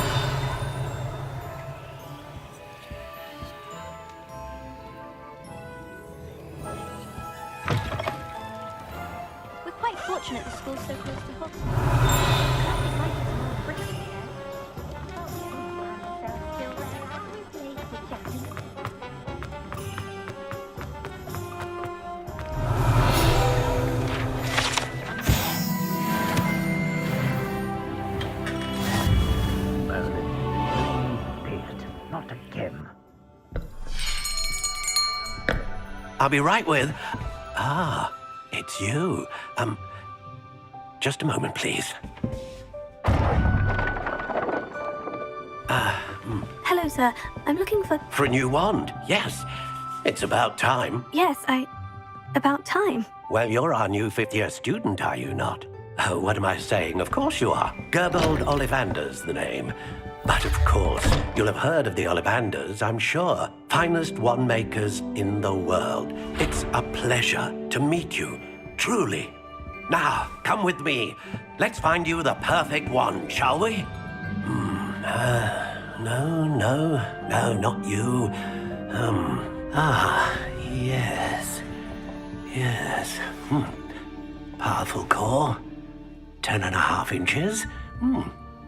Speaker 15: We're quite fortunate the school's so close to Hogwarts.
Speaker 12: Not again. I'll be right with... Ah, it's you. Just a moment, please.
Speaker 1: Hello, sir. I'm looking for...
Speaker 12: For a new wand, yes. It's about time.
Speaker 1: Yes, about time.
Speaker 12: Well, you're our new fifth-year student, are you not? Oh, what am I saying? Of course you are. Gerbold Ollivander's the name. But of course, you'll have heard of the Ollivanders, I'm sure. Finest wand makers in the world. It's a pleasure to meet you, truly. Now, come with me. Let's find you the perfect wand, shall we? No, not you. Yes. Powerful core. 10.5 inches.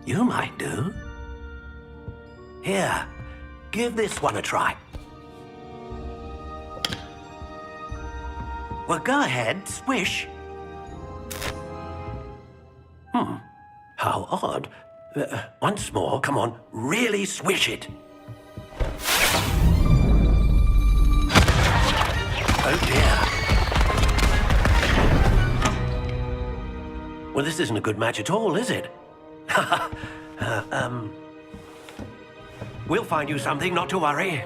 Speaker 12: You might do. Here, give this one a try. Well, go ahead, swish. How odd. Once more, come on, really swish it. Oh dear. Well, this isn't a good match at all, is it? We'll find you something, not to worry.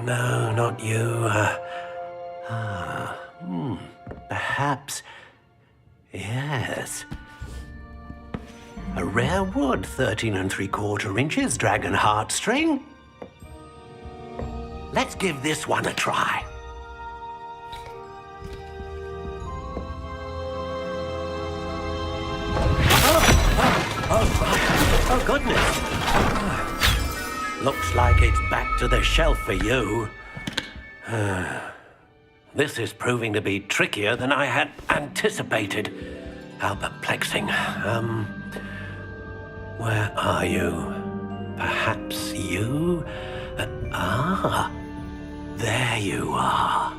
Speaker 12: No, not you. Perhaps. Yes. A rare wood, 13 3/4 inches, dragon heartstring. Let's give this one a try. Oh, goodness. Looks like it's back to the shelf for you. This is proving to be trickier than I had anticipated. How perplexing. Where are you? Perhaps you? There you are.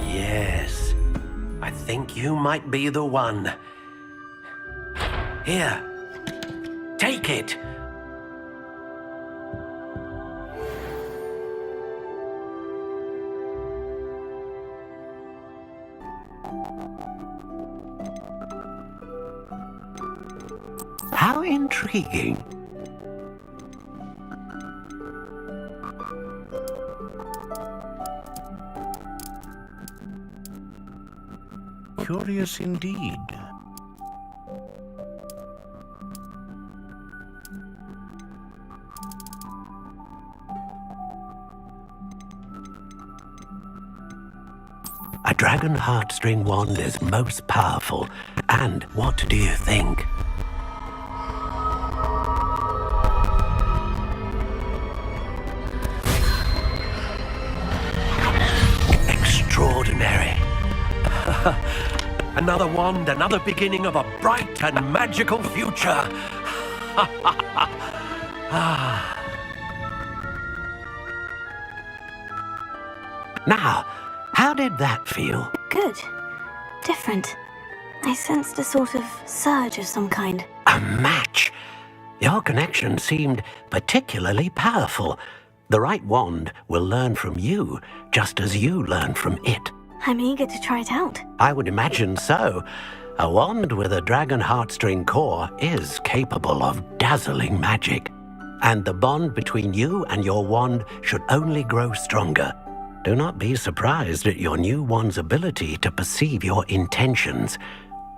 Speaker 12: Yes, I think you might be the one. Here, take it. How intriguing. Curious indeed. A dragon heartstring wand is most powerful. And what do you think? Extraordinary. Another wand, another beginning of a bright and magical future. Now, how did that feel?
Speaker 1: Good. Different. I sensed a sort of surge of some kind.
Speaker 12: A match. Your connection seemed particularly powerful. The right wand will learn from you, just as you learn from it.
Speaker 1: I'm eager to try it out.
Speaker 12: I would imagine so. A wand with a dragon heartstring core is capable of dazzling magic. And the bond between you and your wand should only grow stronger. Do not be surprised at your new wand's ability to perceive your intentions,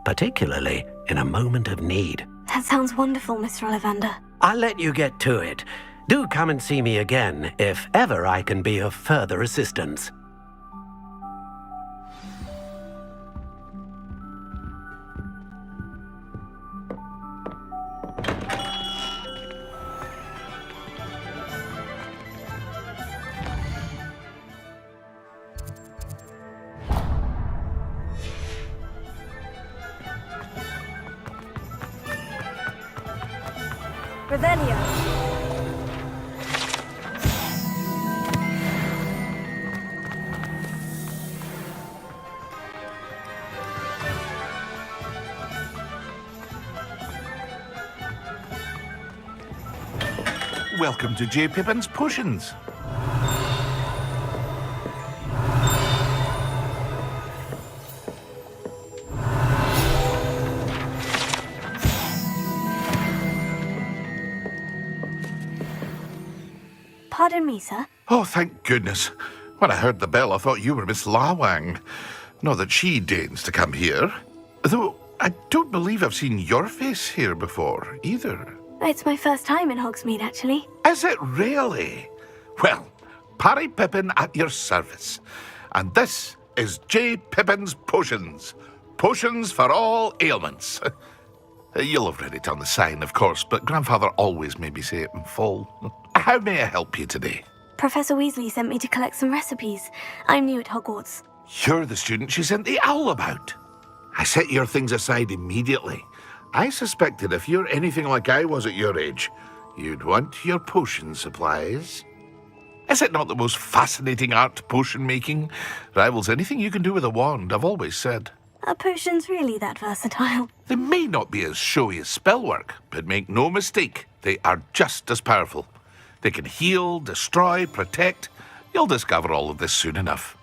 Speaker 12: particularly in a moment of need.
Speaker 1: That sounds wonderful, Mr. Ollivander.
Speaker 12: I'll let you get to it. Do come and see me again if ever I can be of further assistance.
Speaker 1: Revelio.
Speaker 16: Welcome to J. Pippin's Potions.
Speaker 1: Pardon me, sir.
Speaker 16: Oh, thank goodness. When I heard the bell, I thought you were Miss Lawang. Not that she deigns to come here. Though I don't believe I've seen your face here before, either.
Speaker 1: It's my first time in Hogsmeade, actually.
Speaker 16: Is it really? Well, Parry Pippin at your service. And this is J. Pippin's Potions. Potions for all ailments. You'll have read it on the sign, of course, but Grandfather always made me say it in full. How may I help you today?
Speaker 1: Professor Weasley sent me to collect some recipes. I'm new at Hogwarts.
Speaker 16: You're the student she sent the owl about. I set your things aside immediately. I suspected if you're anything like I was at your age, you'd want your potion supplies. Is it not the most fascinating art, potion making? Rivals anything you can do with a wand, I've always said.
Speaker 1: Are potions really that versatile?
Speaker 16: They may not be as showy as spellwork, but make no mistake, they are just as powerful. They can heal, destroy, protect. You'll discover all of this soon enough.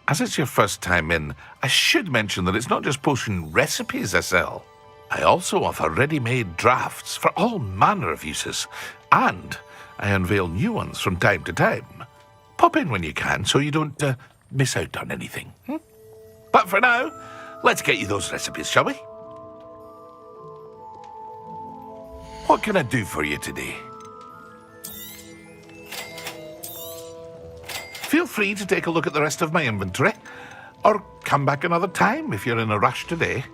Speaker 16: As it's your first time in, I should mention that it's not just potion recipes I sell. I also offer ready-made drafts for all manner of uses, and I unveil new ones from time to time. Pop in when you can so you don't miss out on anything. But for now, Let's get you those recipes, shall we? What can I do for you today? Feel free to take a look at the rest of my inventory, or come back another time if you're in a rush today.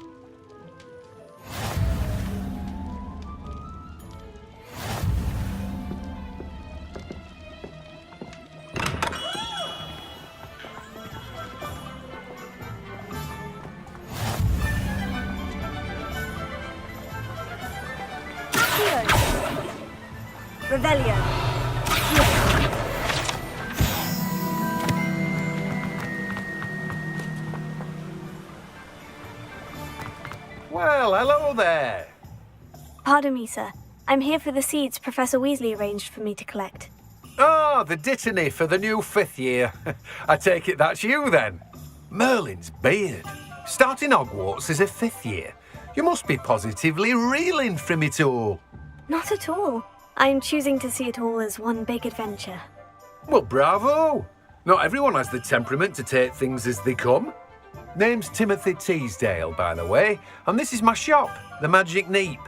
Speaker 1: Revelio.
Speaker 17: Well, hello there.
Speaker 1: Pardon me, sir. I'm here for the seeds Professor Weasley arranged for me to collect.
Speaker 17: Oh, the dittany for the new 5th year. I take it that's you then. Merlin's beard. Starting Hogwarts as a 5th year. You must be positively reeling from it all.
Speaker 1: Not at all. I'm choosing to see it all as one big adventure.
Speaker 17: Well, bravo. Not everyone has the temperament to take things as they come. Name's Timothy Teasdale, by the way, and this is my shop, the Magic Neep.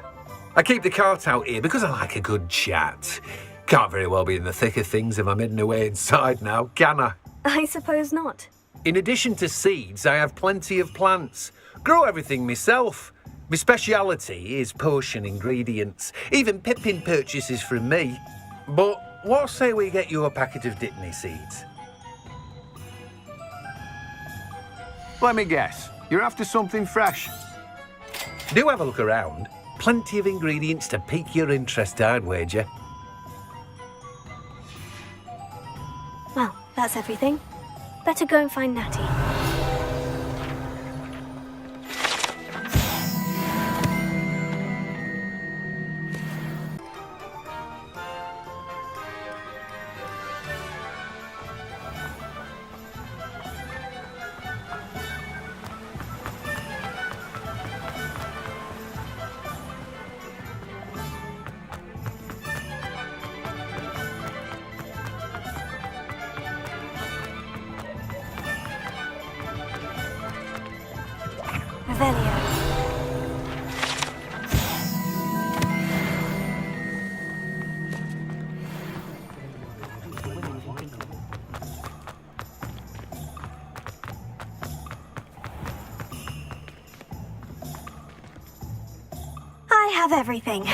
Speaker 17: I keep the cart out here because I like a good chat. Can't very well be in the thick of things if I'm hidden away inside now, can I?
Speaker 1: I suppose not.
Speaker 17: In addition to seeds, I have plenty of plants. Grow everything myself. My speciality is potion ingredients. Even Pippin purchases from me. But what say we get you a packet of dittany seeds?
Speaker 18: Let me guess. You're after something fresh.
Speaker 17: Do have a look around. Plenty of ingredients to pique your interest, I'd wager.
Speaker 1: Well, that's everything. Better go and find Natty. Revelio. I have everything.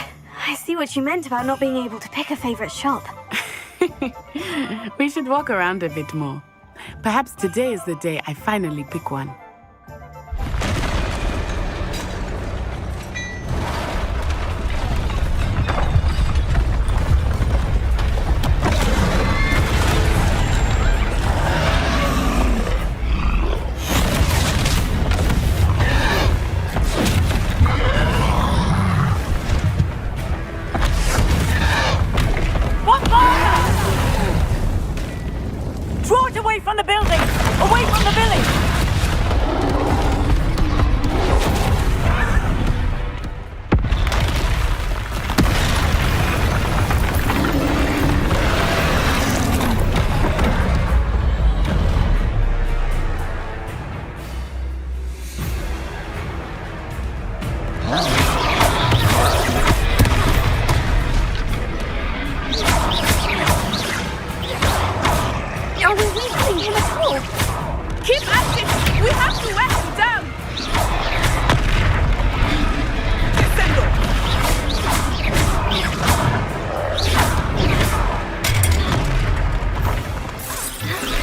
Speaker 1: I see what you meant about not being able to pick a favorite shop.
Speaker 5: We should walk around a bit more. Perhaps today is the day I finally pick one.
Speaker 7: Draw it away from the building! Away from the village!
Speaker 2: Are we weakening him at all?
Speaker 5: Keep at it! We have to wear him down!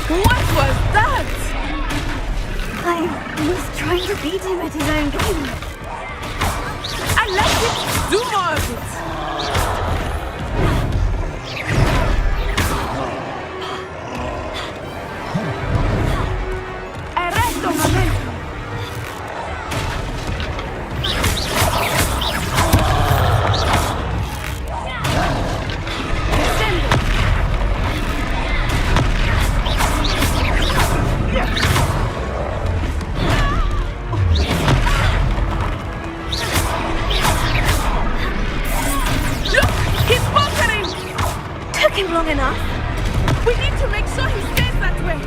Speaker 5: What was that?
Speaker 1: I was trying to beat him at his own game.
Speaker 5: I like it! Do more of it! Arresto momento! Look! He's faltering!
Speaker 1: Took him long enough.
Speaker 5: We need to make sure he stays that way!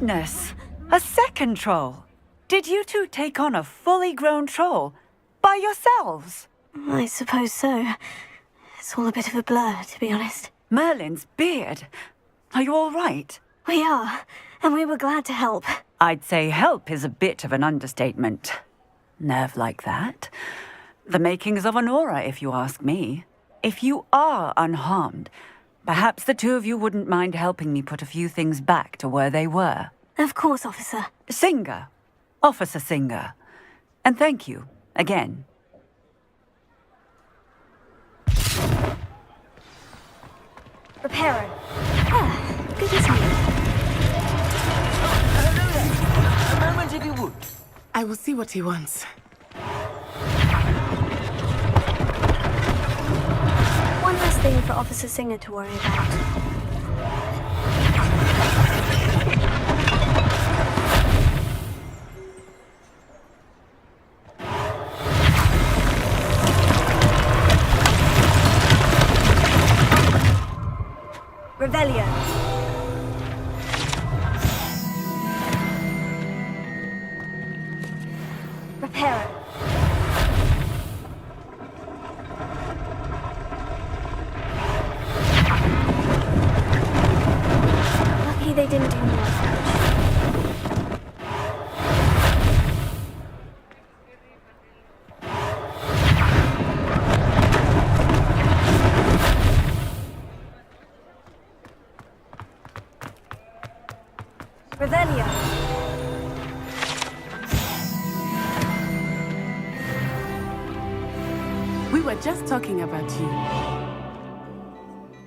Speaker 19: goodness! A second troll! Did you two take on a fully grown troll by yourselves?
Speaker 1: I suppose so. It's all a bit of a blur, to be honest.
Speaker 19: Merlin's beard. Are you all right?
Speaker 1: We are, and we were glad to help.
Speaker 19: I'd say help is a bit of an understatement. Nerve like that. The makings of an aura, if you ask me. If you are unharmed, perhaps the two of you wouldn't mind helping me put a few things back to where they were.
Speaker 1: Of course, officer.
Speaker 19: Singer. Officer Singer. And thank you, again.
Speaker 1: Reparo. Ah, good to see you.
Speaker 13: A moment if you would.
Speaker 5: I will see what he wants.
Speaker 1: One less thing for Officer Singer to worry about. Revelio. Reparo. Lucky they didn't do more damage. Revelio.
Speaker 5: We were just talking about you.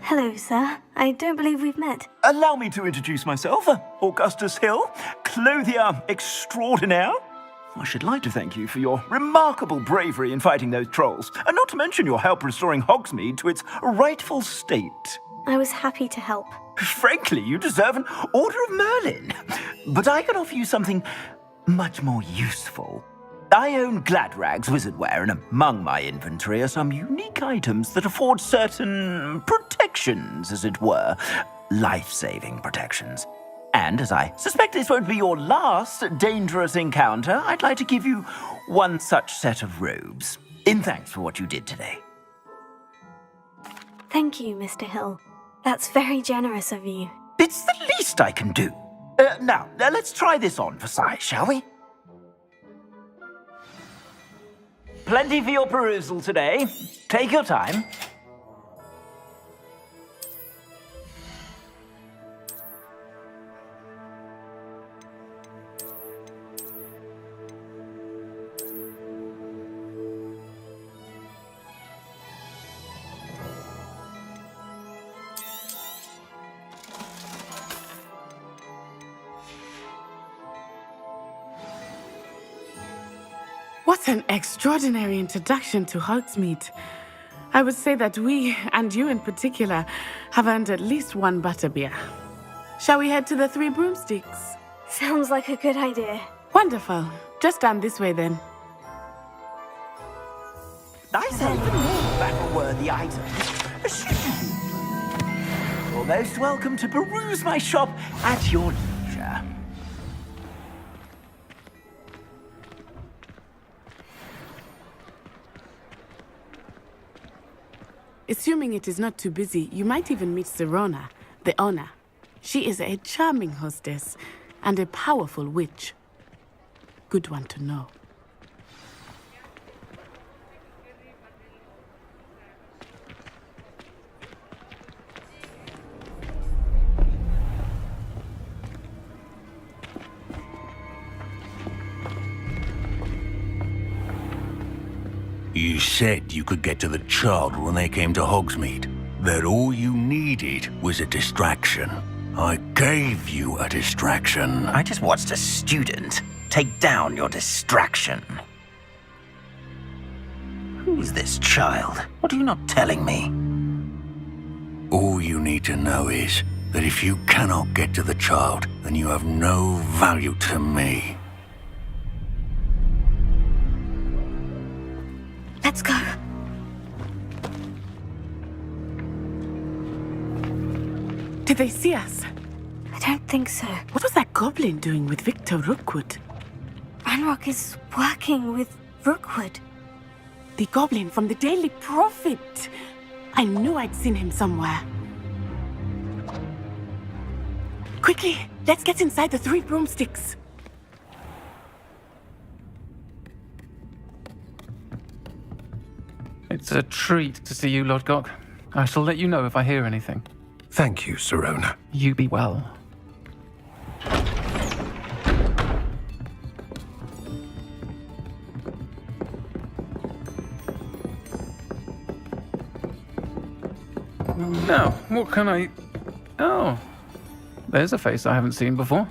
Speaker 1: Hello, sir. I don't believe we've met.
Speaker 13: Allow me to introduce myself. Augustus Hill, clothier extraordinaire. I should like to thank you for your remarkable bravery in fighting those trolls, and not to mention your help restoring Hogsmeade to its rightful state.
Speaker 1: I was happy to help.
Speaker 13: Frankly, you deserve an Order of Merlin. But I can offer you something much more useful. I own Gladrag's wizardware, and among my inventory are some unique items that afford certain protections, as it were. Life-saving protections. And as I suspect this won't be your last dangerous encounter, I'd like to give you one such set of robes, in thanks for what you did today.
Speaker 1: Thank you, Mr. Hill. That's very generous of you.
Speaker 13: It's the least I can do. Now, let's try this on for size, shall we? Plenty for your perusal today. Take your time.
Speaker 5: What an extraordinary introduction to Hogsmeade. I would say that we, and you in particular, have earned at least one butterbeer. Shall we head to the Three Broomsticks?
Speaker 1: Sounds like a good idea.
Speaker 5: Wonderful. Just down this way then.
Speaker 13: I say, for more battle-worthy items, should you be? You're most welcome to peruse my shop at your leisure.
Speaker 5: Assuming it is not too busy, you might even meet Serona, the owner. She is a charming hostess and a powerful witch. Good one to know.
Speaker 12: You said you could get to the child when they came to Hogsmeade. That all you needed was a distraction. I gave you a distraction.
Speaker 13: I just watched a student take down your distraction. Who's this child? What are you not telling me?
Speaker 12: All you need to know is that if you cannot get to the child, then you have no value to me.
Speaker 1: Let's go.
Speaker 5: Did they see us?
Speaker 1: I don't think so.
Speaker 5: What was that goblin doing with Victor Rookwood?
Speaker 1: Ranrock is working with Rookwood.
Speaker 5: The goblin from the Daily Prophet. I knew I'd seen him somewhere. Quickly, let's get inside the 3 broomsticks.
Speaker 20: It's a treat to see you, Lodgok. I shall let you know if I hear anything.
Speaker 12: Thank you, Sirona.
Speaker 20: You be well. Now, what can I... Oh, there's a face I haven't seen before.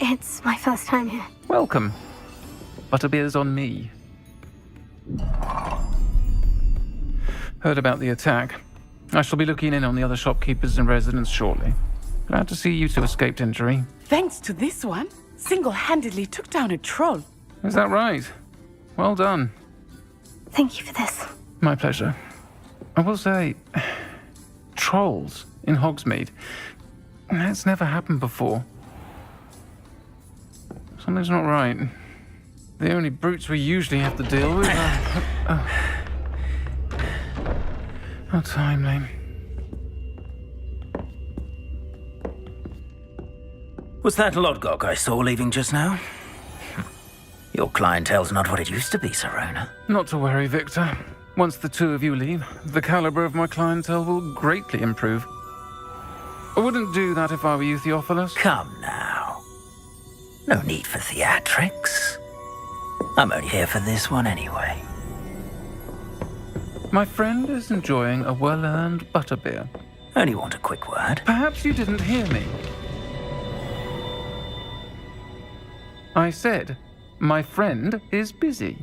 Speaker 1: It's my first time here.
Speaker 20: Welcome. Butterbeer's on me. Heard about the attack. I shall be looking in on the other shopkeepers and residents shortly. Glad to see you two escaped injury.
Speaker 5: Thanks to this one, single-handedly took down a troll.
Speaker 20: Is that right? Well done.
Speaker 1: Thank you for this.
Speaker 20: My pleasure. I will say, trolls in Hogsmeade. That's never happened before. Something's not right. The only brutes we usually have to deal with are... How timely.
Speaker 13: Was that Lodgok I saw leaving just now? Your clientele's not what it used to be, Sirona.
Speaker 20: Not to worry, Victor. Once the two of you leave, the caliber of my clientele will greatly improve. I wouldn't do that if I were you, Theophilus.
Speaker 13: Come now. No need for theatrics. I'm only here for this one anyway.
Speaker 20: My friend is enjoying a well-earned butterbeer.
Speaker 13: Only want a quick word.
Speaker 20: Perhaps you didn't hear me. I said, my friend is busy.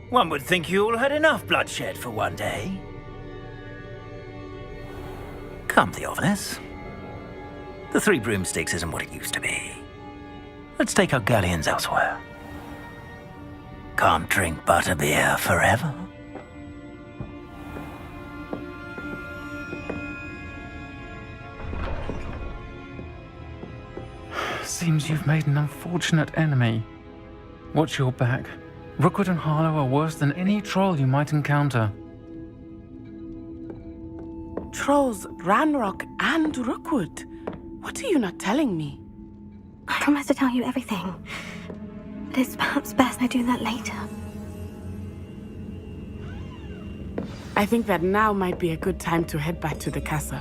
Speaker 13: One would think you all had enough bloodshed for one day. Come, Theophilus. The 3 broomsticks isn't what it used to be. Let's take our galleons elsewhere. Can't drink butterbeer forever.
Speaker 20: Seems you've made an unfortunate enemy. Watch your back. Rookwood and Harlow are worse than any troll you might encounter.
Speaker 5: Trolls, Ranrock, and Rookwood. What are you not telling me?
Speaker 1: I promise to tell you everything. But it's perhaps best I do that later.
Speaker 5: I think that now might be a good time to head back to the castle.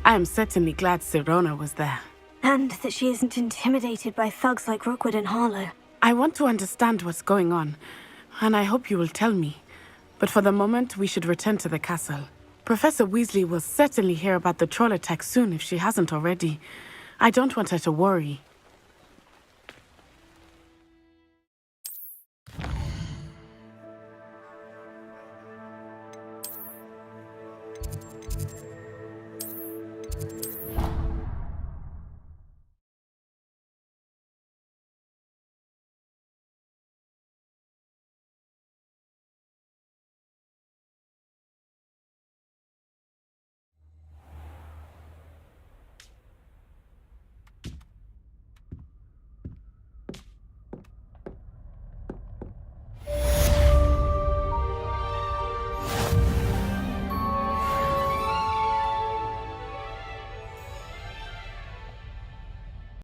Speaker 5: I am certainly glad Sirona was there.
Speaker 1: And that she isn't intimidated by thugs like Rookwood and Harlow.
Speaker 5: I want to understand what's going on, and I hope you will tell me. But for the moment, we should return to the castle. Professor Weasley will certainly hear about the troll attack soon if she hasn't already. I don't want her to worry.